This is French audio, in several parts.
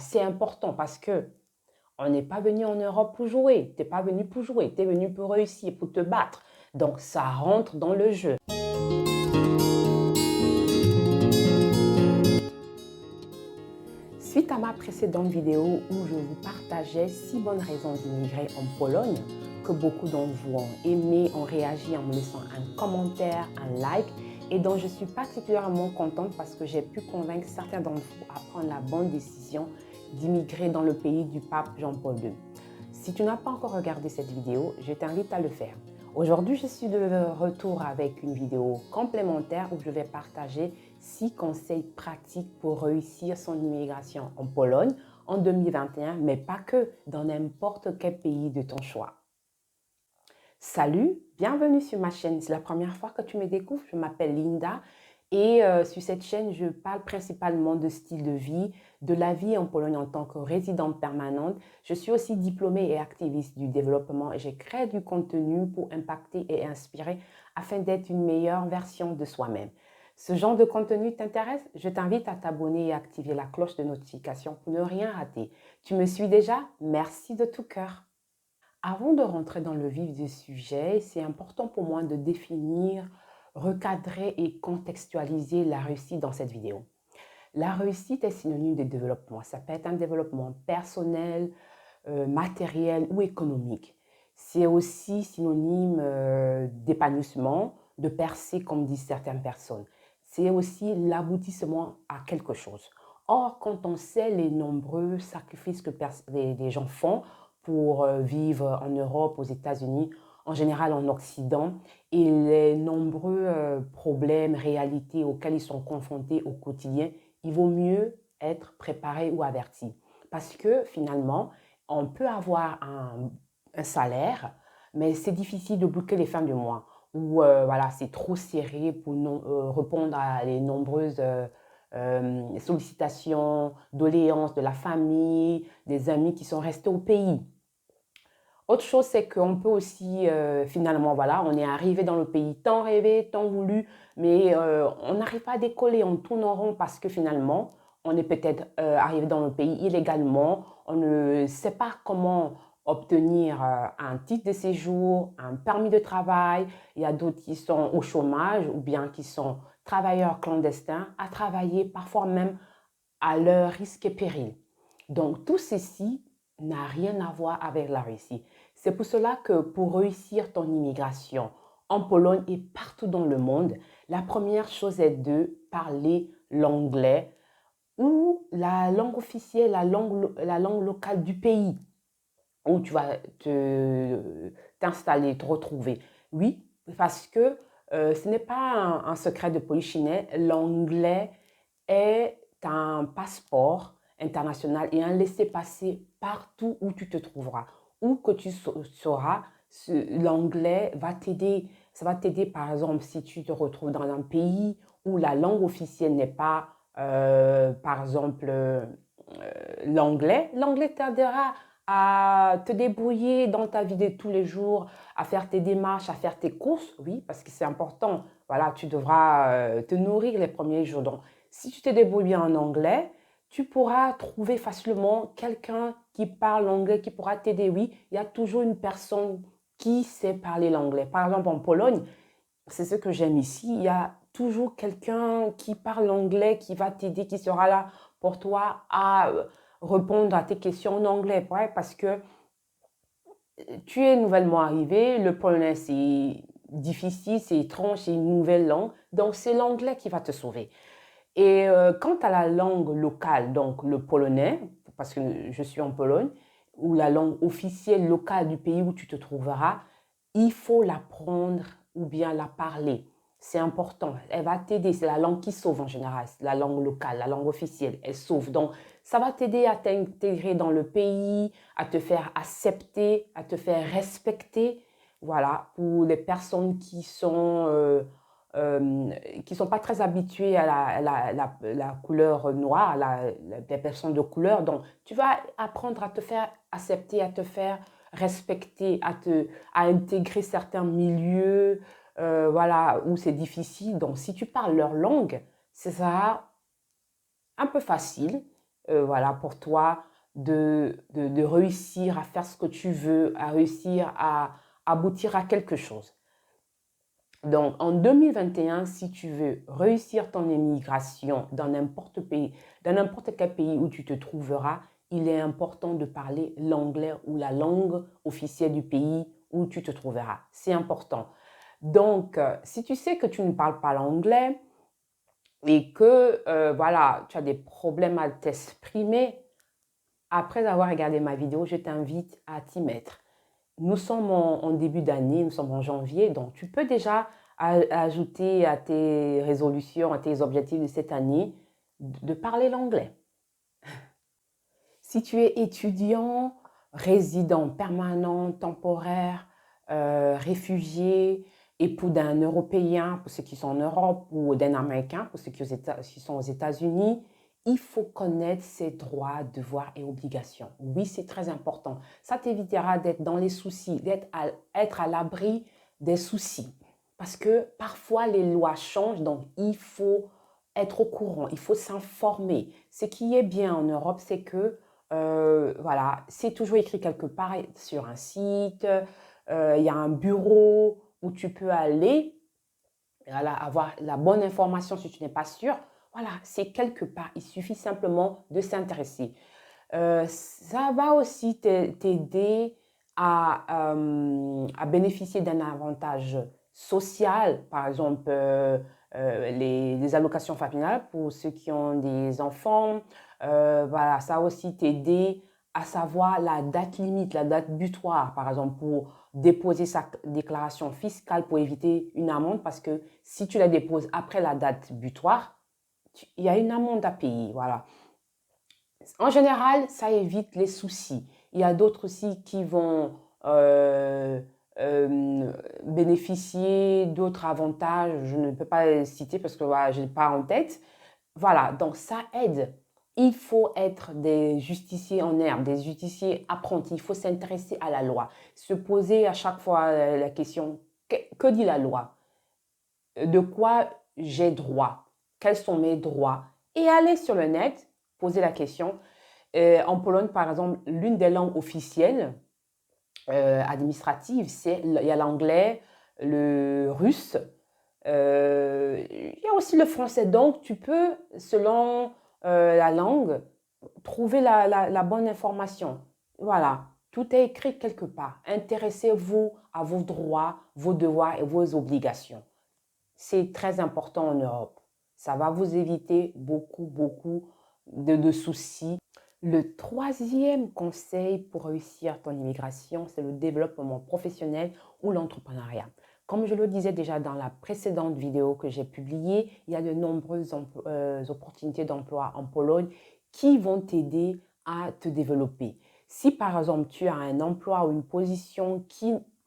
c'est important parce que on n'est pas venu en Europe pour jouer. Tu n'es pas venu pour jouer, tu es venu pour réussir, pour te battre. Donc, ça rentre dans le jeu. Suite à ma précédente vidéo où je vous partageais 6 bonnes raisons d'immigrer en Pologne, que beaucoup d'entre vous ont aimé, ont réagi en me laissant un commentaire, un like, et dont je suis particulièrement contente parce que j'ai pu convaincre certains d'entre vous à prendre la bonne décision d'immigrer dans le pays du pape Jean-Paul II. Si tu n'as pas encore regardé cette vidéo, je t'invite à le faire. Aujourd'hui, je suis de retour avec une vidéo complémentaire où je vais partager 6 conseils pratiques pour réussir son immigration en Pologne en 2021, mais pas que, dans n'importe quel pays de ton choix. Salut, bienvenue sur ma chaîne. C'est la première fois que tu me découvres. Je m'appelle Linda et sur cette chaîne, je parle principalement de style de vie, de la vie en Pologne en tant que résidente permanente. Je suis aussi diplômée et activiste du développement et j'ai créé du contenu pour impacter et inspirer afin d'être une meilleure version de soi-même. Ce genre de contenu t'intéresse? Je t'invite à t'abonner et activer la cloche de notification pour ne rien rater. Tu me suis déjà? Merci de tout cœur. Avant de rentrer dans le vif du sujet, c'est important pour moi de définir, recadrer et contextualiser la réussite dans cette vidéo. La réussite est synonyme de développement. Ça peut être un développement personnel, matériel ou économique. C'est aussi synonyme d'épanouissement, de percée, comme disent certaines personnes. C'est aussi l'aboutissement à quelque chose. Or, quand on sait les nombreux sacrifices que les gens font pour vivre en Europe, aux États-Unis, en général en Occident, et les nombreux problèmes, réalités auxquels ils sont confrontés au quotidien, il vaut mieux être préparé ou averti. Parce que finalement, on peut avoir un salaire, mais c'est difficile de boucler les fins du mois. Ou voilà, c'est trop serré pour répondre à les nombreuses sollicitations, doléances de la famille, des amis qui sont restés au pays. Autre chose, c'est qu'on peut aussi, finalement, voilà, on est arrivé dans le pays tant rêvé, tant voulu, mais on n'arrive pas à décoller, on tourne en rond parce que finalement, on est peut-être arrivé dans le pays illégalement, on ne sait pas comment obtenir un titre de séjour, un permis de travail. Il y a d'autres qui sont au chômage ou bien qui sont travailleurs clandestins à travailler, parfois même à leur risque et péril. Donc, tout ceci n'a rien à voir avec la Russie. C'est pour cela que pour réussir ton immigration en Pologne et partout dans le monde, la première chose est de parler l'anglais ou la langue officielle, la langue locale du pays où tu vas t'installer, te retrouver. Oui, parce que ce n'est pas un secret de polichinelle, l'anglais est un passeport international et un laissez-passer partout où tu te trouveras. Où que tu seras, l'anglais va t'aider. Ça va t'aider, par exemple, si tu te retrouves dans un pays où la langue officielle n'est pas, par exemple, l'anglais. L'anglais t'aidera à te débrouiller dans ta vie de tous les jours, à faire tes démarches, à faire tes courses, oui, parce que c'est important. Voilà, tu devras te nourrir les premiers jours. Donc, si tu te débrouilles bien en anglais, tu pourras trouver facilement quelqu'un qui parle anglais, qui pourra t'aider. Oui, il y a toujours une personne qui sait parler l'anglais. Par exemple, en Pologne, c'est ce que j'aime ici, il y a toujours quelqu'un qui parle anglais, qui va t'aider, qui sera là pour toi à répondre à tes questions en anglais. Ouais, parce que tu es nouvellement arrivé, le polonais c'est difficile, c'est étrange, c'est une nouvelle langue, donc c'est l'anglais qui va te sauver. Et quant à la langue locale, donc le polonais, parce que je suis en Pologne, ou la langue officielle locale du pays où tu te trouveras, il faut l'apprendre ou bien la parler. C'est important. Elle va t'aider. C'est la langue qui sauve en général. La langue locale, la langue officielle, elle sauve. Donc, ça va t'aider à t'intégrer dans le pays, à te faire accepter, à te faire respecter. Voilà, pour les personnes qui sont pas très habituées à la couleur noire, des personnes de couleur. Donc, tu vas apprendre à te faire accepter, à te faire respecter, à intégrer certains milieux voilà, où c'est difficile. Donc, si tu parles leur langue, ce sera un peu facile voilà, pour toi de réussir à faire ce que tu veux, à réussir à aboutir à quelque chose. Donc, en 2021, si tu veux réussir ton immigration dans n'importe quel pays où tu te trouveras, il est important de parler l'anglais ou la langue officielle du pays où tu te trouveras. C'est important. Donc, si tu sais que tu ne parles pas l'anglais et que, voilà, tu as des problèmes à t'exprimer, après avoir regardé ma vidéo, je t'invite à t'y mettre. Nous sommes en début d'année, nous sommes en janvier, donc tu peux déjà ajouter à tes résolutions, à tes objectifs de cette année, de parler l'anglais. Si tu es étudiant, résident permanent, temporaire, réfugié, époux d'un Européen pour ceux qui sont en Europe ou d'un Américain pour ceux qui sont aux États-Unis, il faut connaître ses droits, devoirs et obligations. Oui, c'est très important. Ça t'évitera d'être dans les soucis, être à l'abri des soucis. Parce que parfois, les lois changent, donc il faut être au courant, il faut s'informer. Ce qui est bien en Europe, c'est que voilà, c'est toujours écrit quelque part sur un site, il y a un bureau où tu peux aller, voilà, avoir la bonne information si tu n'es pas sûr. Voilà, c'est quelque part, il suffit simplement de s'intéresser. Ça va aussi t'aider à bénéficier d'un avantage social, par exemple les allocations familiales pour ceux qui ont des enfants. Voilà, ça va aussi t'aider à savoir la date limite, la date butoir, par exemple, pour déposer sa déclaration fiscale pour éviter une amende, parce que si tu la déposes après la date butoir, il y a une amende à payer. Voilà. En général, ça évite les soucis. Il y a d'autres aussi qui vont euh, bénéficier d'autres avantages. Je ne peux pas les citer parce que voilà, je n'ai pas en tête. Voilà, donc ça aide. Il faut être des justiciers en herbe, des justiciers apprentis. Il faut s'intéresser à la loi. Se poser à chaque fois la question, que dit la loi? De quoi j'ai droit? Quels sont mes droits? Et aller sur le net, poser la question. En Pologne, par exemple, l'une des langues officielles administratives, il y a l'anglais, le russe, il y a aussi le français. Donc, tu peux, selon la langue, trouver la bonne information. Voilà, tout est écrit quelque part. Intéressez-vous à vos droits, vos devoirs et vos obligations. C'est très important en Europe. Ça va vous éviter beaucoup de soucis. Le troisième conseil pour réussir ton immigration, c'est le développement professionnel ou l'entrepreneuriat. Comme je le disais déjà dans la précédente vidéo que j'ai publiée, il y a de nombreuses opportunités d'emploi en Pologne qui vont t'aider à te développer. Si par exemple tu as un emploi ou une position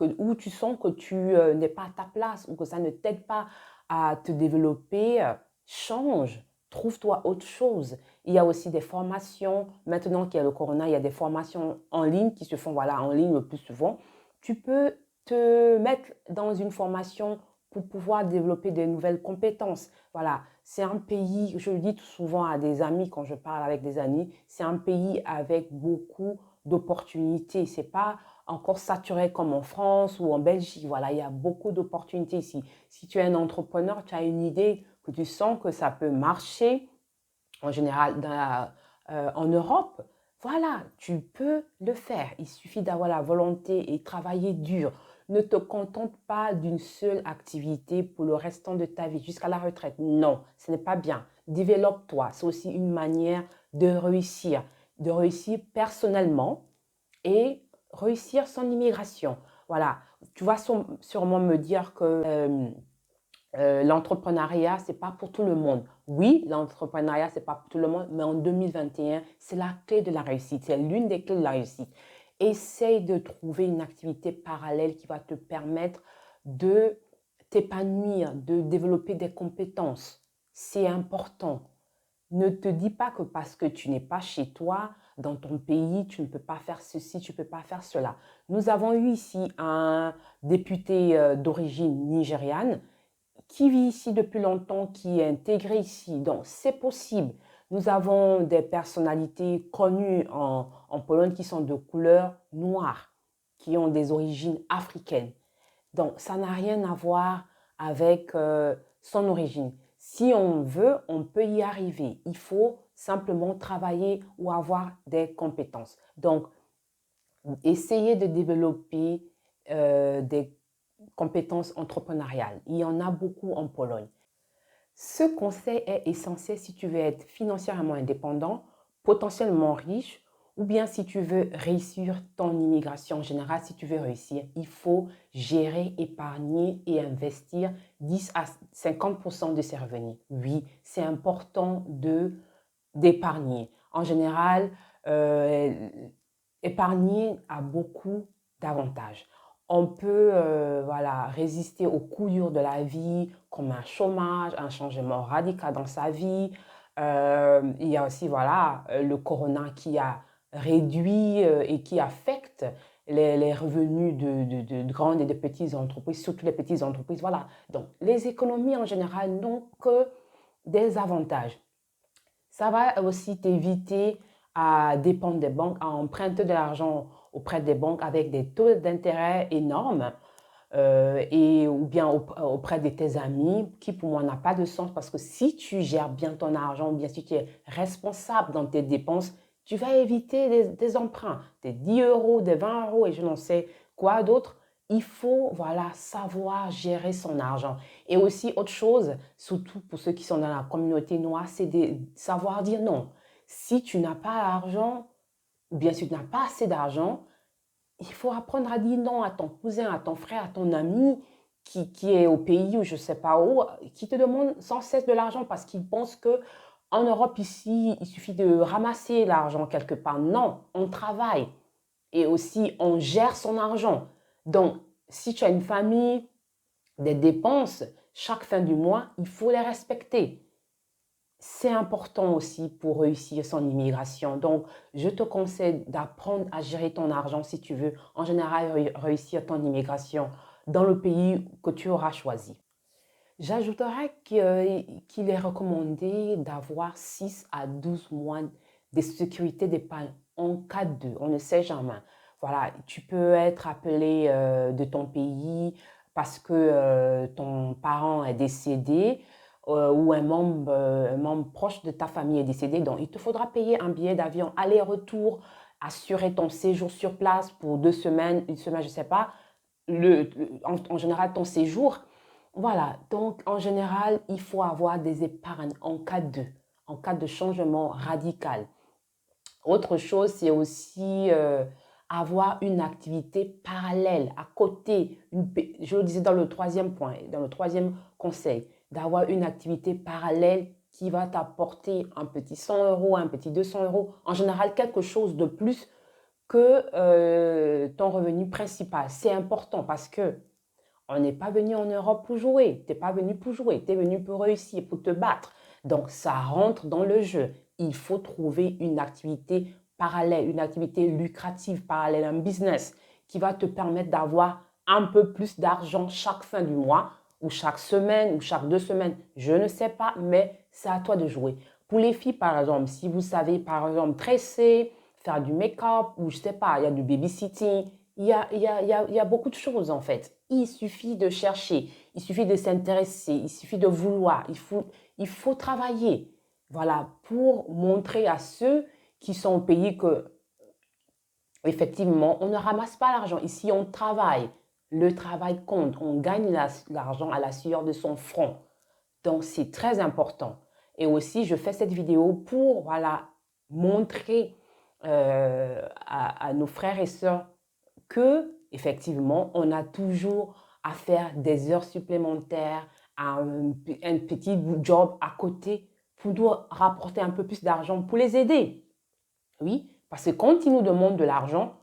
où tu sens que tu n'es pas à ta place ou que ça ne t'aide pas à te développer, change, trouve-toi autre chose. Il y a aussi des formations. Maintenant qu'il y a le corona, il y a des formations en ligne qui se font voilà, en ligne le plus souvent. Tu peux te mettre dans une formation pour pouvoir développer de nouvelles compétences. Voilà, c'est un pays, je le dis tout souvent à des amis quand je parle avec des amis, c'est un pays avec beaucoup d'opportunités. C'est pas encore saturé comme en France ou en Belgique. Voilà, il y a beaucoup d'opportunités ici. Si tu es un entrepreneur, tu as une idée que tu sens que ça peut marcher, en général en Europe, voilà, tu peux le faire. Il suffit d'avoir la volonté et travailler dur. Ne te contente pas d'une seule activité pour le restant de ta vie, jusqu'à la retraite. Non, ce n'est pas bien. Développe-toi. C'est aussi une manière de réussir personnellement et réussir son immigration. Voilà, tu vas sûrement me dire que l'entrepreneuriat, ce n'est pas pour tout le monde. Oui, l'entrepreneuriat, ce n'est pas pour tout le monde, mais en 2021, c'est la clé de la réussite. C'est l'une des clés de la réussite. Essaye de trouver une activité parallèle qui va te permettre de t'épanouir, de développer des compétences. C'est important. Ne te dis pas que parce que tu n'es pas chez toi, dans ton pays, tu ne peux pas faire ceci, tu ne peux pas faire cela. Nous avons eu ici un député d'origine nigériane qui vit ici depuis longtemps, qui est intégré ici. Donc, c'est possible. Nous avons des personnalités connues en Pologne qui sont de couleur noire, qui ont des origines africaines. Donc, ça n'a rien à voir avec son origine. Si on veut, on peut y arriver. Il faut simplement travailler ou avoir des compétences. Donc, essayez de développer des compétences entrepreneuriales. Il y en a beaucoup en Pologne. Ce conseil est essentiel si tu veux être financièrement indépendant, potentiellement riche, ou bien si tu veux réussir ton immigration en général, si tu veux réussir, il faut gérer, épargner et investir 10 à 50% de ses revenus. Oui, c'est important d'épargner. En général, euh, épargner a beaucoup d'avantages. On peut voilà, résister aux coups durs de la vie, comme un chômage, un changement radical dans sa vie. Il y a aussi voilà, le corona qui a réduit et qui affecte les revenus de grandes et de petites entreprises, surtout les petites entreprises. Voilà. Donc, les économies en général n'ont que des avantages. Ça va aussi t'éviter à dépendre des banques, à emprunter de l'argent auprès des banques avec des taux d'intérêt énormes ou bien auprès de tes amis, qui pour moi n'a pas de sens parce que si tu gères bien ton argent ou bien si tu es responsable dans tes dépenses, tu vas éviter des emprunts, des 10 euros, des 20 euros et je n'en sais quoi d'autre. Il faut voilà, savoir gérer son argent. Et aussi autre chose, surtout pour ceux qui sont dans la communauté noire, c'est de savoir dire non. Si tu n'as pas d'argent, ou bien si tu n'as pas assez d'argent, il faut apprendre à dire non à ton cousin, à ton frère, à ton ami qui est au pays ou je ne sais pas où, qui te demande sans cesse de l'argent parce qu'il pense que en Europe ici, il suffit de ramasser l'argent quelque part. Non, on travaille et aussi on gère son argent. Donc, si tu as une famille, des dépenses, chaque fin du mois, il faut les respecter. C'est important aussi pour réussir son immigration. Donc, je te conseille d'apprendre à gérer ton argent si tu veux, en général, réussir ton immigration dans le pays que tu auras choisi. J'ajouterais qu'il est recommandé d'avoir 6 à 12 mois de sécurité d'épargne en cas de, on ne sait jamais. Voilà, tu peux être appelé de ton pays parce que ton parent est décédé ou un membre proche de ta famille est décédé. Donc, il te faudra payer un billet d'avion aller-retour, assurer ton séjour sur place pour 2 semaines, une semaine, je ne sais pas. En général, ton séjour. Voilà, donc en général, il faut avoir des épargnes en cas de changement radical. Autre chose, c'est aussi avoir une activité parallèle à côté. Je le disais dans le troisième point, dans le troisième conseil, d'avoir une activité parallèle qui va t'apporter un petit 100 euros, un petit 200 euros. En général, quelque chose de plus que ton revenu principal. C'est important parce que on n'est pas venu en Europe pour jouer. Tu n'es pas venu pour jouer. Tu es venu pour réussir, pour te battre. Donc, ça rentre dans le jeu. Il faut trouver une activité parallèle, une activité lucrative parallèle, un business qui va te permettre d'avoir un peu plus d'argent chaque fin du mois ou chaque semaine ou chaque 2 semaines. Je ne sais pas, mais c'est à toi de jouer. Pour les filles, par exemple, si vous savez, par exemple, tresser, faire du make-up ou je ne sais pas, il y a du babysitting, il y a beaucoup de choses en fait. Il suffit de chercher, il suffit de s'intéresser, il suffit de vouloir, il faut travailler. Voilà, pour montrer à ceux qui sont au pays que, effectivement, on ne ramasse pas l'argent. Ici, on travaille. Le travail compte. On gagne l'argent à la sueur de son front. Donc, c'est très important. Et aussi, je fais cette vidéo pour, voilà, montrer à nos frères et sœurs que, effectivement, on a toujours à faire des heures supplémentaires, un petit job à côté pour nous rapporter un peu plus d'argent, pour les aider. Oui, parce que quand ils nous demandent de l'argent,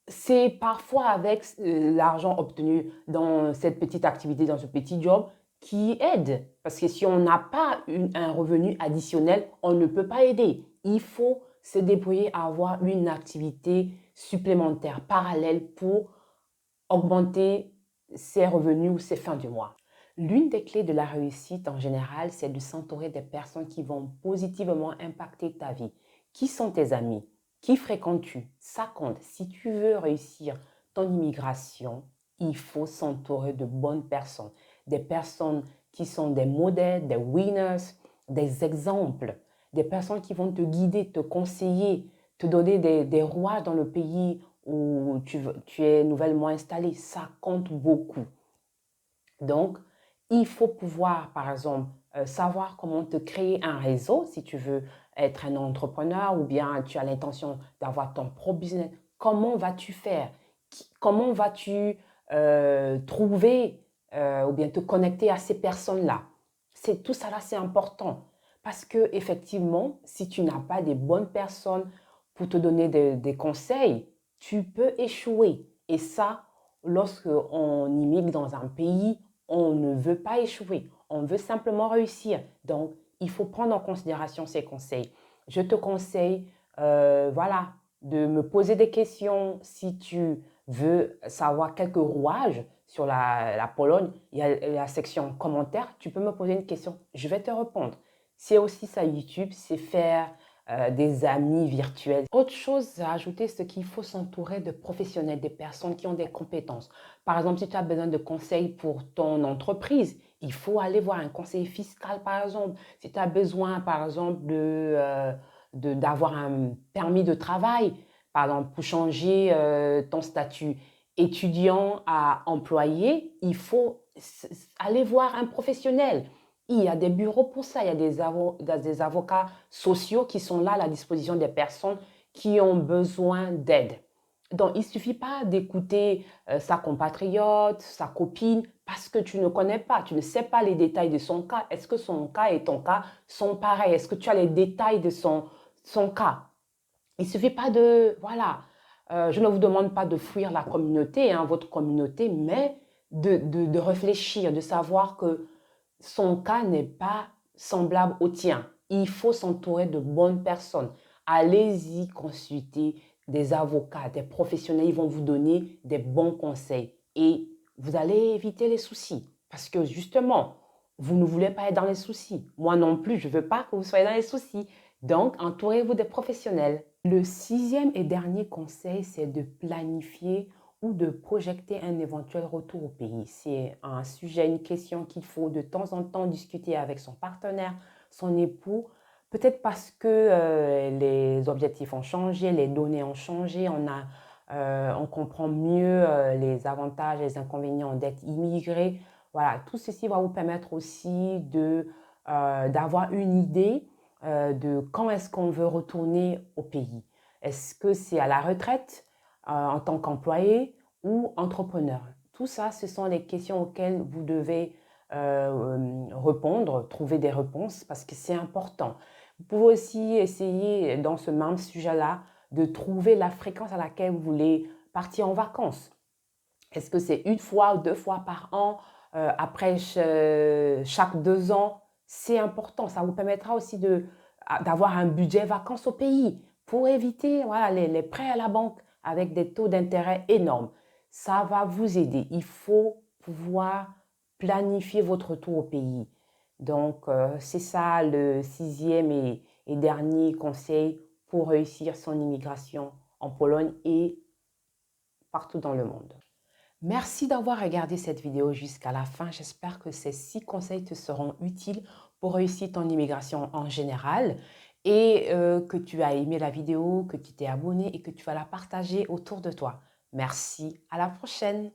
c'est parfois avec l'argent obtenu dans cette petite activité, dans ce petit job, qui aide. Parce que si on n'a pas un revenu additionnel, on ne peut pas aider. Il faut se débrouiller à avoir une activité supplémentaire, parallèle pour augmenter ses revenus ou ses fins du mois. L'une des clés de la réussite en général, c'est de s'entourer des personnes qui vont positivement impacter ta vie. Qui sont tes amis? Qui fréquentes-tu? Ça compte. Si tu veux réussir ton immigration, il faut s'entourer de bonnes personnes. Des personnes qui sont des modèles, des winners, des exemples, des personnes qui vont te guider, te conseiller, te donner des rouages dans le pays où tu es nouvellement installé. Ça compte beaucoup. Donc, il faut pouvoir, par exemple, savoir comment te créer un réseau si tu veux être un entrepreneur ou bien tu as l'intention d'avoir ton propre business. Comment vas-tu faire? Comment vas-tu trouver ou bien te connecter à ces personnes-là? C'est tout ça là, c'est important parce que effectivement, si tu n'as pas des bonnes personnes pour te donner des conseils, tu peux échouer. Et ça, lorsque on immigre dans un pays, on ne veut pas échouer, on veut simplement réussir. Donc, il faut prendre en considération ces conseils. Je te conseille, voilà, de me poser des questions si tu veux savoir quelques rouages sur la Pologne. Il y a la section commentaires, tu peux me poser une question, je vais te répondre. C'est aussi ça YouTube, c'est faire des amis virtuels. Autre chose à ajouter, c'est qu'il faut s'entourer de professionnels, des personnes qui ont des compétences. Par exemple, si tu as besoin de conseils pour ton entreprise, il faut aller voir un conseiller fiscal, par exemple. Si tu as besoin, par exemple, d'avoir un permis de travail, par exemple, pour changer ton statut étudiant à employé, il faut aller voir un professionnel. Il y a des bureaux pour ça, il y a des avocats sociaux qui sont là à la disposition des personnes qui ont besoin d'aide. Donc, il ne suffit pas d'écouter sa compatriote, sa copine, parce que tu ne connais pas, tu ne sais pas les détails de son cas. Est-ce que son cas et ton cas sont pareils? Est-ce que tu as les détails de son cas? Il ne suffit pas de, voilà, je ne vous demande pas de fuir la communauté, hein, votre communauté, mais de réfléchir, de savoir que son cas n'est pas semblable au tien. Il faut s'entourer de bonnes personnes. Allez-y consulter des avocats, des professionnels. Ils vont vous donner des bons conseils et vous allez éviter les soucis. Parce que justement, vous ne voulez pas être dans les soucis. Moi non plus, je ne veux pas que vous soyez dans les soucis. Donc, entourez-vous des professionnels. Le sixième et dernier conseil, c'est de planifier ou de projeter un éventuel retour au pays. C'est un sujet, une question qu'il faut de temps en temps discuter avec son partenaire, son époux, peut-être parce que les objectifs ont changé, les données ont changé, on comprend mieux les avantages et les inconvénients d'être immigré. Voilà, tout ceci va vous permettre aussi d'avoir une idée de quand est-ce qu'on veut retourner au pays. Est-ce que c'est à la retraite en tant qu'employé ou entrepreneur? Tout ça, ce sont les questions auxquelles vous devez répondre, trouver des réponses parce que c'est important. Vous pouvez aussi essayer dans ce même sujet-là de trouver la fréquence à laquelle vous voulez partir en vacances. Est-ce que c'est une fois ou deux fois par an, après chaque 2 ans? C'est important. Ça vous permettra aussi d'avoir un budget vacances au pays pour éviter voilà, les prêts à la banque avec des taux d'intérêt énormes. Ça va vous aider. Il faut pouvoir planifier votre retour au pays. Donc, c'est ça le sixième et dernier conseil pour réussir son immigration en Pologne et partout dans le monde. Merci d'avoir regardé cette vidéo jusqu'à la fin. J'espère que ces 6 conseils te seront utiles pour réussir ton immigration en général et que tu as aimé la vidéo, que tu t'es abonné et que tu vas la partager autour de toi. Merci, à la prochaine.